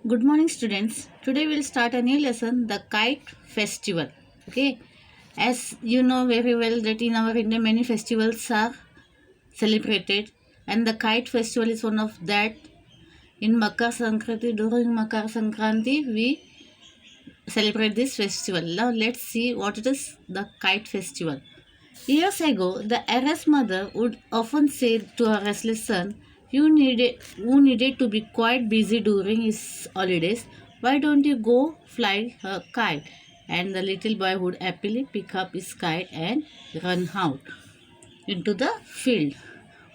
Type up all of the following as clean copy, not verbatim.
Good morning, students. Today we'll start a new lesson, the Kite Festival. Okay, as you know very well that in our India many festivals are celebrated, and the Kite Festival is one of that. In Makar Sankranti, during Makar Sankranti, we celebrate this festival. Now let's see what it is, the Kite Festival. Years ago, the heiress mother would often say to her restless son, who needed to be quite busy during his holidays, why don't you go fly a kite? And the little boy would happily pick up his kite and run out into the field.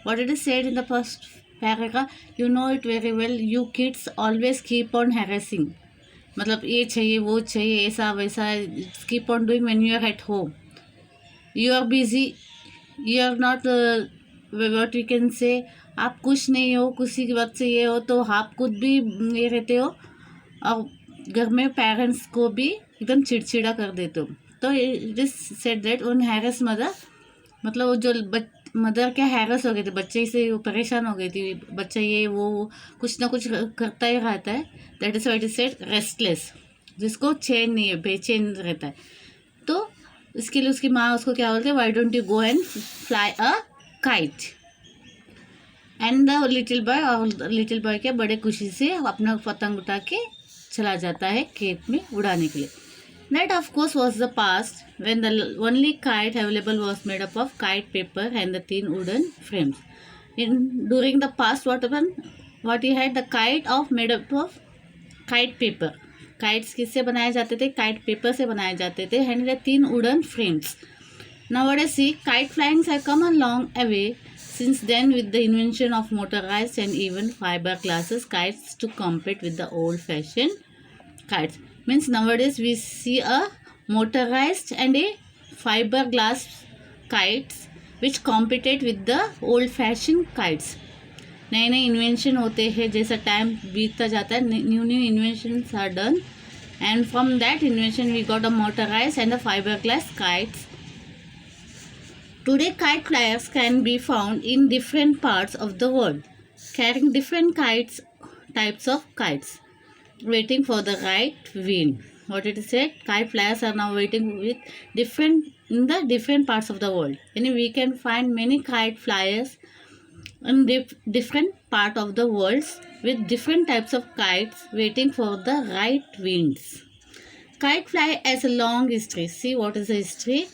What it is said in the first paragraph, you know it very well. You kids always keep on harassing. मतलब ये चाहिए वो चाहिए ऐसा वैसा keep on doing when you are at home. You are busy, you are not what we can say, आप खुश नहीं हो, किसी की बात से ये हो तो आप खुद भी ये रहते हो और घर में पेरेंट्स को भी एकदम चिड़चिड़ा कर देते हो. तो इट इज सेड दैट उन हैरस मदर, मतलब वो जो मदर क्या हैरस हो गए थे, बच्चे से वो परेशान हो गई थी, बच्चा ये वो कुछ ना कुछ करता ही रहता है. That is what is said restless, जिसको चैन नहीं है, बेचैन रहता है. तो इसके लिए उसकी माँ उसको क्या बोलते हैं, why don't you go and fly a kite. And the little boy क्या बड़े खुशी से अपना पतंग उठा के चला जाता है खेत में उड़ाने के लिए. That of course was the past when the only kite available was made up of kite paper and the 3 wooden frames. In during the past what he had, the kite of made up of kite paper. Kites किससे बनाए जाते थे, kite paper से बनाए जाते थे, and 3 wooden frames. Nowadays, see, kite flying have come a long way since then with the invention of motorized and even fiberglass kites to compete with the old-fashioned kites. Means nowadays we see a motorized and a fiberglass kites which compete with the old-fashioned kites. नए नए invention होते हैं, जैसा time बीतता जाता है new inventions are done, and from that invention we got a motorized and a fiberglass kites. Today kite flyers can be found in different parts of the world, carrying different types of kites, waiting for the right wind. What it is said, kite flyers are now waiting in the different parts of the world, and we can find many kite flyers in different part of the world with different types of kites waiting for the right winds. Kite fly has a long history. See what is the history.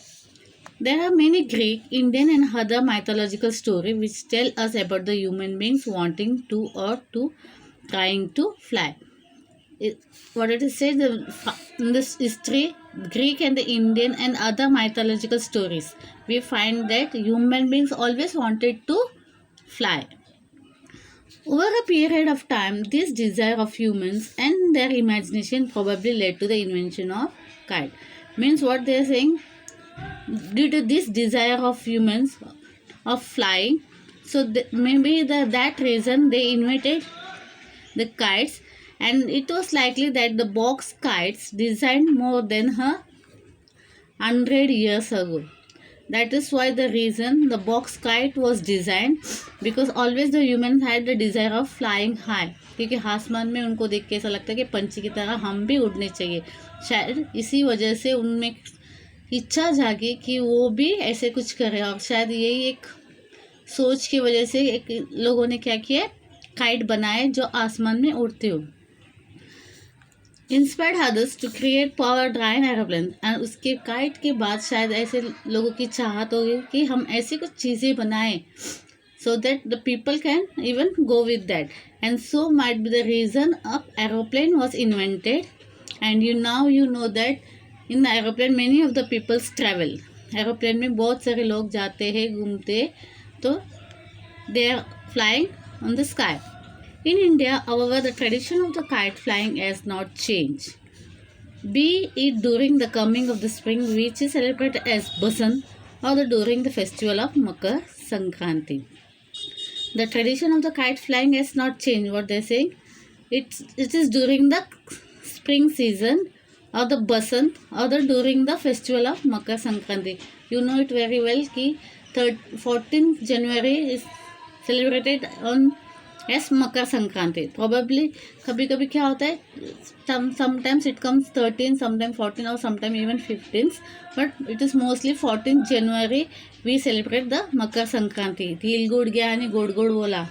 There are many Greek, Indian and other mythological stories which tell us about the human beings wanting to or trying to fly. What it is said in this history, Greek and the Indian and other mythological stories, we find that human beings always wanted to fly. Over a period of time, this desire of humans and their imagination probably led to the invention of kite. Means what they are saying, due to this desire of humans of flying, so maybe that reason they invented the kites, and it was likely that the box kites designed more than 100 years ago. That is why the reason the box kite was designed, because always the humans had the desire of flying high, क्योंकि आसमान में उनको देख के ऐसा लगता है कि पंछी की तरह हम भी उड़ने चाहिए. शायद इसी वजह से उनमें इच्छा जागी कि वो भी ऐसे कुछ करें, और शायद यही एक सोच की वजह से एक लोगों ने क्या किया, काइट बनाए जो आसमान में उड़ते हो. Inspired others to create power driven aeroplane. And उसके काइट के बाद शायद ऐसे लोगों की चाहत होगी कि हम ऐसी कुछ चीज़ें बनाएं so that the people can even go with that, and so might be the reason of aeroplane was invented. And you know that in the aeroplane many of the people travel. Aeroplane में बहुत सारे लोग जाते हैं, घूमते, तो they are flying on the sky. In India, however, the tradition of the kite flying has not changed. Be it during the coming of the spring, which is celebrated as Basant, or during the festival of Makar Sankranti. The tradition of the kite flying has not changed. What they are saying, it is during the spring season, or the Basant, or during the festival of Makar Sankranti. You know it very well कि 14th January is celebrated on Yes, Makar Sankranti. Probably, कभी कभी क्या होता है, sometimes it comes 13, sometimes 14, or sometimes even 15th, but it is mostly 14th January we celebrate the Makar Sankranti. तिल गुड़ गया आणि गोड गोड बोला.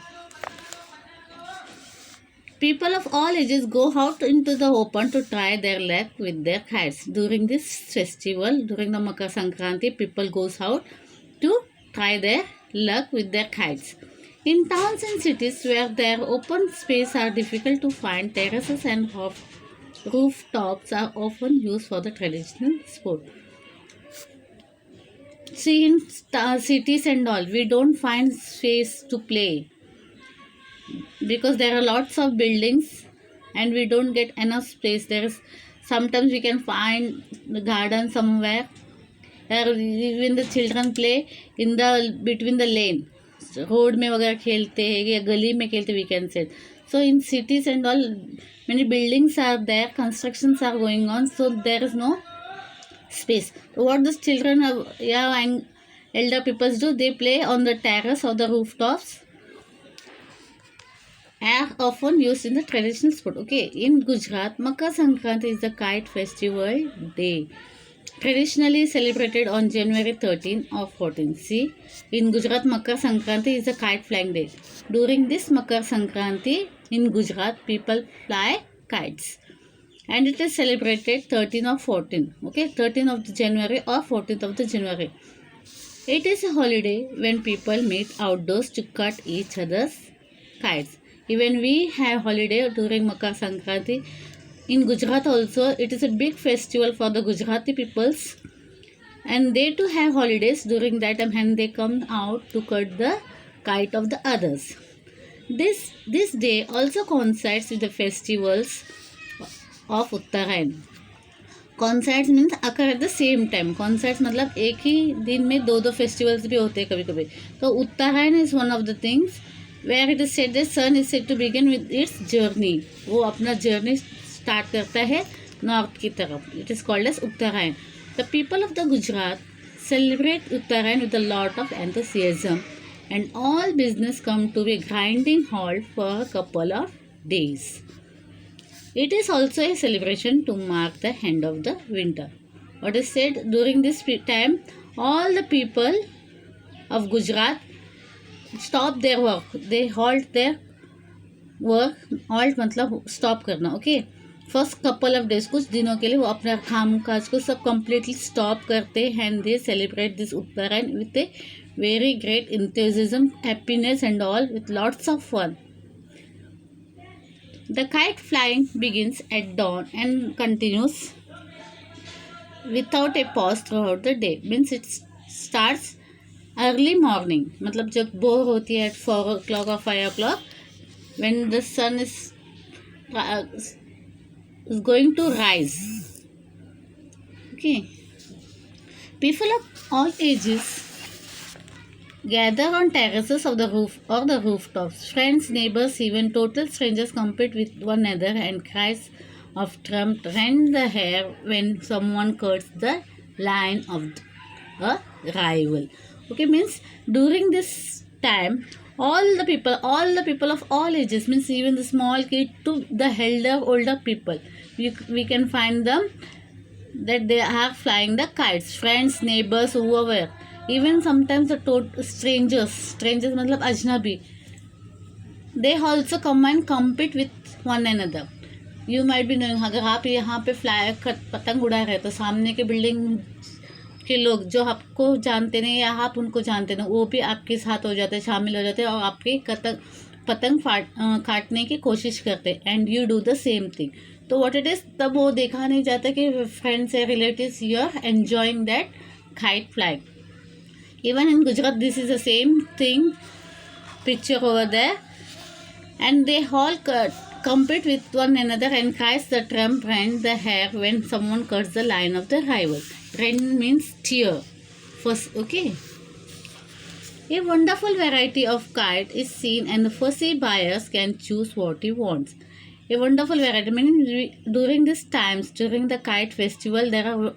People of all ages go out into the open to try their luck with their kites. During this festival, during the Makar Sankranti, people goes out to try their luck with their kites. In towns and cities where their open space are difficult to find, terraces and rooftops are often used for the traditional sport. See, in cities and all, we don't find space to play because there are lots of buildings and we don't get enough space. There's sometimes we can find the garden somewhere where even the children play in the between the lane, road में वगैरह खेलते हैं या गली में खेलते, we can say. So in cities and all, many buildings are there, constructions are going on, so there is no space. So what the children have, yeah, and elder people do, they play on the terrace or the rooftops, are often used in the traditional sport. Okay, in Gujarat, Makar Sankranti is the kite festival day, traditionally celebrated on January 13 or 14. See, in Gujarat, Makar Sankranti is the kite flying day. During this Makar Sankranti in Gujarat, people fly kites, and it is celebrated 13 or 14. Okay, 13th of the January or 14th of the January. It is a holiday when people meet outdoors to cut each other's kites. Even we have holiday during Makar Sankranti. In Gujarat also, it is a big festival for the Gujarati peoples, and they too have holidays during that time, and they come out to cut the kite of the others. This day also coincides with the festivals of Uttarayan. Concerts means occur at the same time. Concerts मतलब एक ही दिन में दो festivals भी होते हैं कभी कभी. तो Uttarayan is one of the things where it is said the sun is said to begin with its journey. वो अपना जर्नी स्टार्ट करता है नॉर्थ की तरफ. It is called as Uttarayan. The people of the Gujarat celebrate Uttarayan with a lot of enthusiasm and all business come to be grinding halt for a couple of days. It is also a celebration to mark the end of the winter. What is said, during this time, all the people of Gujarat stop their work. They halt their work. Halt मतलब stop करना. Okay. First couple of days, कुछ दिनों के लिए वो अपना काम काज को सब completely stop करते हैं, and they celebrate this Uttarayan with a very great enthusiasm, happiness and all, with lots of fun. The kite flying begins at dawn and continues without a pause throughout the day. Means it starts early morning. मतलब जब भोर होती है at 4 o'clock or 5 o'clock, when the sun is going to rise. Okay. People of all ages gather on terraces of the roof or the rooftops. Friends, neighbors, even total strangers compete with one another, and cries of triumph rend the air when someone cuts the line of a rival. Okay, means during this time, all the people of all ages, means even the small kid to the older people, we can find them that they are flying the kites. Friends, neighbors, whoever. Even sometimes the strangers मतलब अजनबी, they also come and compete with one another. You might be knowing, अगर आप यहाँ पे पतंग उड़ा रहे तो सामने के बिल्डिंग के लोग जो आपको जानते नहीं या आप उनको जानते नहीं, वो भी आपके साथ हो जाते, शामिल हो जाते और आपके पतंग काटने की कोशिश करते, and you do the same thing. तो व्हाट इट इज़, तब वो देखा नहीं जाता कि फ्रेंड्स या relatives you are enjoying that kite flying. Even in Gujarat, this is the same thing, picture over there, and they all compete with one another and cries the trump rend the hair when someone cuts the line of the rival. Rend means tear. First, okay. A wonderful variety of kite is seen, and the fussy buyers can choose what he wants. A wonderful variety, meaning during these times, during the kite festival, there are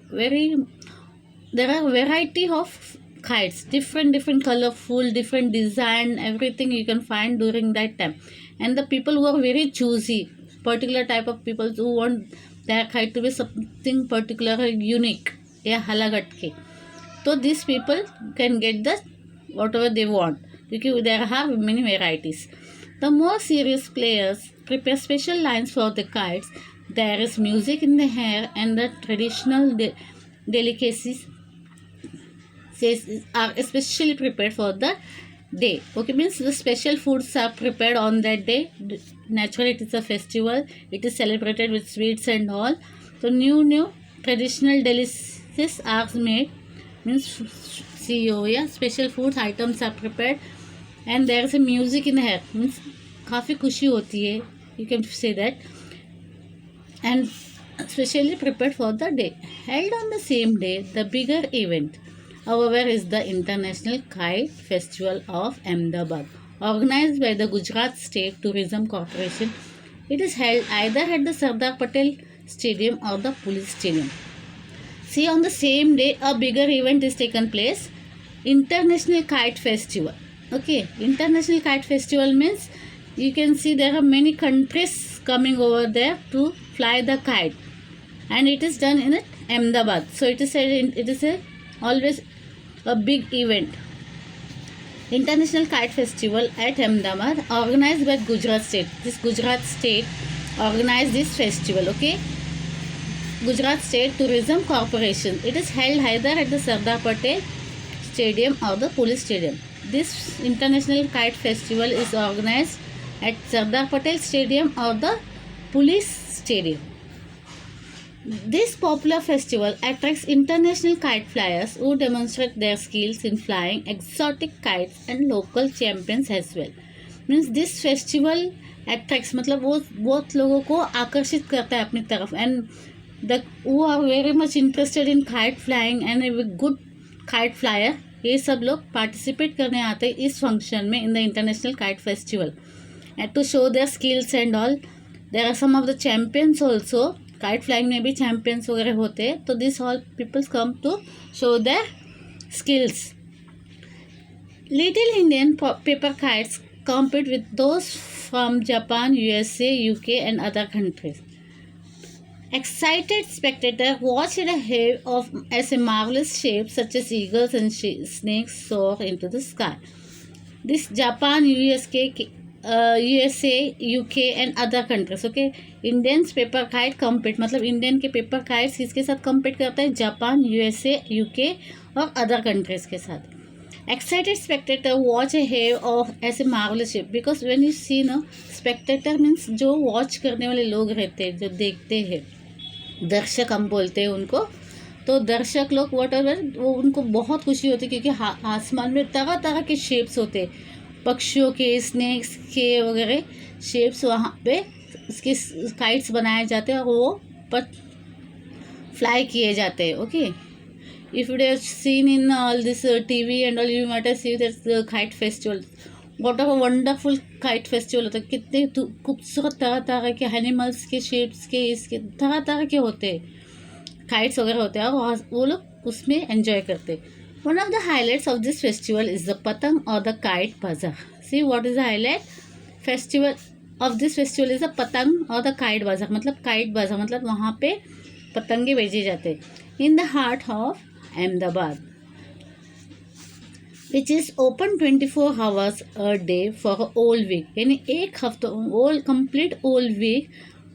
variety of kites, different colorful, different design, everything you can find during that time. and the people who are very choosy, particular type of people who want their kite to be something particular, unique, या अलग हटके, तो these people can get the whatever they want because there are many varieties. The more serious players prepare special lines for the kites. There is music in the air, and the traditional delicacies are especially prepared for the day. Okay, means the special foods are prepared on that day. Naturally, it is a festival. It is celebrated with sweets and all. So new traditional delicacies are made. Means CEO, yeah, special food items are prepared, and there is a music in the air. Means काफ़ी खुशी होती है. You can say that. And specially prepared for the day. Held on the same day, the bigger event, however, is the International Kite Festival of Ahmedabad, organized by the Gujarat State Tourism Corporation. It is held either at the Sardar Patel Stadium or the Police Stadium. See, on the same day, a bigger event is taken place. International Kite Festival. Okay, International Kite Festival means you can see there are many countries coming over there to fly the kite, and it is done in Ahmedabad. So it is always a big event. International Kite Festival at Ahmedabad, organized by Gujarat State. This Gujarat State organized this festival. Okay, Gujarat State Tourism Corporation. It is held either at the Sardar Patel Stadium or the Police Stadium. This International Kite Festival is organized at Sardar Patel Stadium or the Police Stadium. This popular festival attracts international kite flyers who demonstrate their skills in flying exotic kites and local champions as well. Means this festival attracts, मतलब वो बहुत लोगों को आकर्षित करता है अपनी तरफ, and the who are very much interested in kite flying and a good kite flyer, ये सब लोग पार्टिसिपेट करने आते हैं इस फंक्शन में in the International Kite Festival, and to show their skills and all. There are some of the champions also. Kite flying में भी champions वगैरह होते हैं, तो this all people come to show their skills. Little Indian paper kites compete with those from Japan, USA, UK and other countries. Excited spectators watch a wave of as a marvelous shapes such as eagles and snakes soar into the sky. This Japan, USA, UK and other countries. Okay, Indians paper kite compete, मतलब Indian के paper kites किसके साथ compete करता है? Japan, USA, UK और other countries के साथ. Excited spectator watch a wave of as a marvelous shape, because when you see no, spectator means जो watch करने वाले लोग रहते हैं, जो देखते हैं, दर्शक हम बोलते हैं उनको. तो दर्शक लोग whatever, वो उनको बहुत खुशी होती है क्योंकि आसमान में तरह तरह के शेप्स होते हैं, पक्षियों के, स्नेक्स के वगैरह शेप्स वहाँ पे उसके काइट्स बनाए जाते हैं और वो पर फ्लाई किए जाते हैं. Okay, if you have seen in all this TV and all, you might have seen that kite festival. What a wonderful kite festival होता है. कितने खूबसूरत तरह तरह के एनिमल्स के शेप्स के, इसके तरह तरह के होते हैं, काइट्स वगैरह होते हैं और वो लोग उसमें एंजॉय करते हैं. One of the highlights of this festival is the Patang or the Kite Bazaar. See, what is the highlight? Festival of this festival is the Patang or the Kite Bazaar. मतलब Kite Bazaar मतलब वहाँ पे पतंगे बेचे जाते हैं. In the heart of Ahmedabad, which is open 24 hours a day for a whole week. यानी एक हफ्ता, whole complete whole week,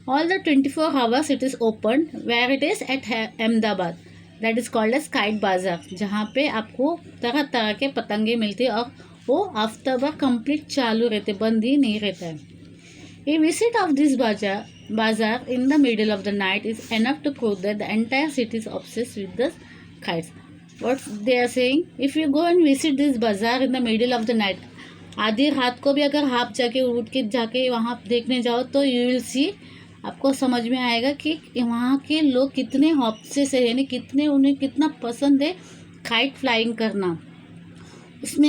all the 24 hours it is open. Where it is at Ahmedabad. That is called as kite bazaar, जहाँ पे आपको तरह तरह के पतंगे मिलते हैं और वो हफ्ता भर कंप्लीट चालू रहते, बंद ही नहीं रहता है. ए visit of this bazaar in the middle of the night is enough to prove that the entire city is obsessed with the kites. What they are saying, if you go and visit this bazaar in the middle of the night, आधी रात को भी अगर आप जाके उठ के जाके वहाँ देखने जाओ तो यू विल सी, आपको समझ में आएगा कि वहाँ के लोग कितने ऑब्सेस है, यानी कितने उन्हें कितना पसंद है काइट फ्लाइंग करना. उसमें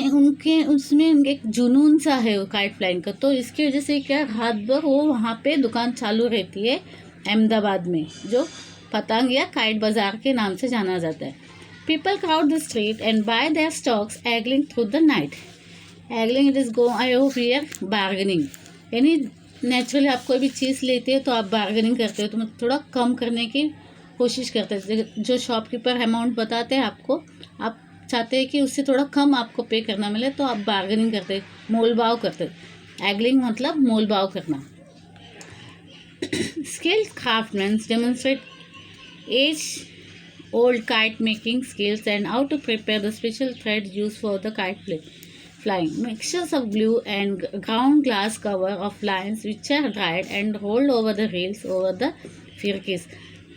एक जुनून सा है वो काइट फ्लाइंग का. तो इसकी वजह से क्या रात भर वो वहाँ पे दुकान चालू रहती है अहमदाबाद में, जो पतंग या काइट बाज़ार के नाम से जाना जाता है. People crowd the street and bye there stocks egg-laying through the night. Egg-laying it is go, I hope here bargaining. यानी नेचुरली आप कोई भी चीज़ लेते हो तो आप बार्गेनिंग करते हो, तो मतलब थोड़ा कम करने की कोशिश करते हैं। जो शॉपकीपर अमाउंट बताते हैं आपको, आप चाहते हैं कि उससे थोड़ा कम आपको पे करना मिले, तो आप बार्गेनिंग करते, मोल भाव करते। एगलिंग मतलब मोल भाव करना। Skilled craftsmen demonstrate age-old kite making skills and how to prepare the special threads used for the flying. Mixtures of glue and ground glass cover of lines which are dried and rolled over the reels over the फिरकीज.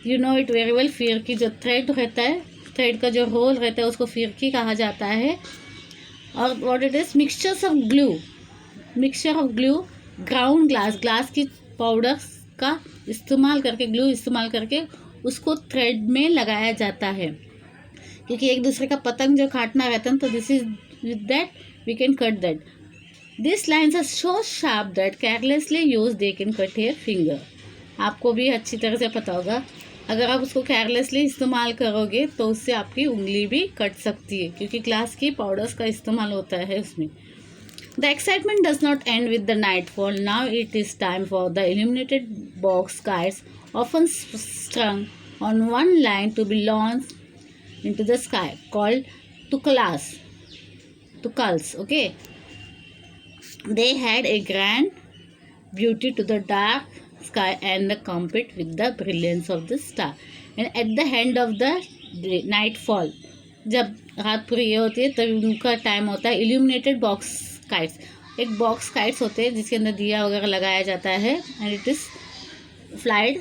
You know it very well. फिरकी जो thread रहता है, thread का जो role रहता है उसको फिरकी कहा जाता है. और what it is, mixtures of glue, mixture of glue, ground glass की पाउडर का इस्तेमाल करके, ग्लू इस्तेमाल करके उसको थ्रेड में लगाया जाता है, क्योंकि एक दूसरे का पतंग जो काटना रहता है, तो this is with that we can cut that. This lines are so sharp that carelessly use they can cut hair finger. आपको भी अच्छी तरह से पता होगा, अगर आप उसको केयरलेसली इस्तेमाल करोगे तो उससे आपकी उंगली भी कट सकती है, क्योंकि ग्लास की पाउडर्स का इस्तेमाल होता है उसमें. The excitement does not end with the nightfall. Now it is time for the illuminated box kites, often strung on one line, to be launched into the sky, called tukals. Okay, they had a grand beauty to the dark sky and compete with the brilliance of the star. And at the end of the nightfall, जब रात पूरी ये होती है तब उनका time होता है इल्यूमिनेटेड बॉक्स काइट्स. एक बॉक्स काइट्स होते हैं जिसके अंदर दिया वगैरह लगाया जाता है, एंड इट इज़ फ्लाइड.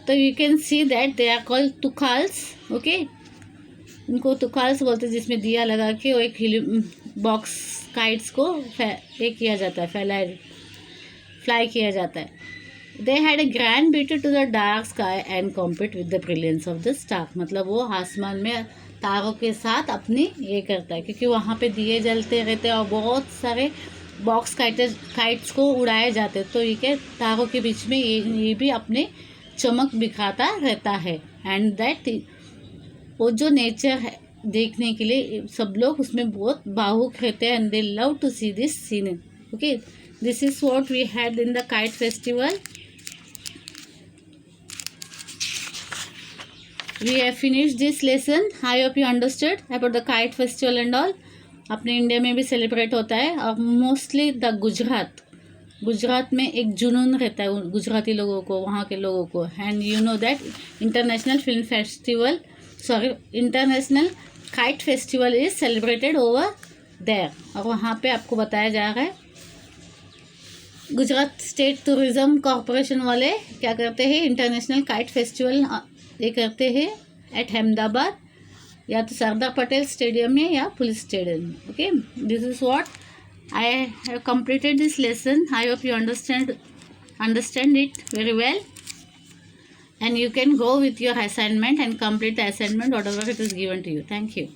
तो you can see that they are called tukals. Okay, उनको तुकाल्स बोलते हैं, जिसमें दिया लगा के वो एक बॉक्स काइट्स को किया जाता है, फ्लाई किया जाता है. They had a grand beauty to the dark sky and compete with the brilliance of the star. मतलब वो आसमान में तारों के साथ अपनी ये करता है, क्योंकि वहाँ पे दिए जलते रहते हैं और बहुत सारे बॉक्स काइट्स को उड़ाए जाते हैं, तो ये क्या तारों के बीच में ये भी अपने चमक बिखराता रहता है. एंड दैट वो जो नेचर है देखने के लिए सब लोग उसमें बहुत भावुक रहते हैं, and they love to see this scene. Okay, this is what we had in the kite festival. We have finished this lesson. I hope you understood about the kite festival and all. अपने India में भी celebrate होता है, और mostly the Gujarat में एक जुनून रहता है गुजराती लोगों को, वहाँ के लोगों को. And you know that international kite festival is celebrated over there. और वहाँ पे आपको बताया जा रहा है, गुजरात स्टेट टूरिज्म कॉरपोरेशन वाले क्या करते हैं, इंटरनेशनल काइट फेस्टिवल ये करते हैं एट अहमदाबाद, या तो सरदार पटेल स्टेडियम में या police stadium. Okay, this is what I have completed this lesson. I hope you understand it very well, and you can go with your assignment and complete the assignment whatever it is given to you. Thank you.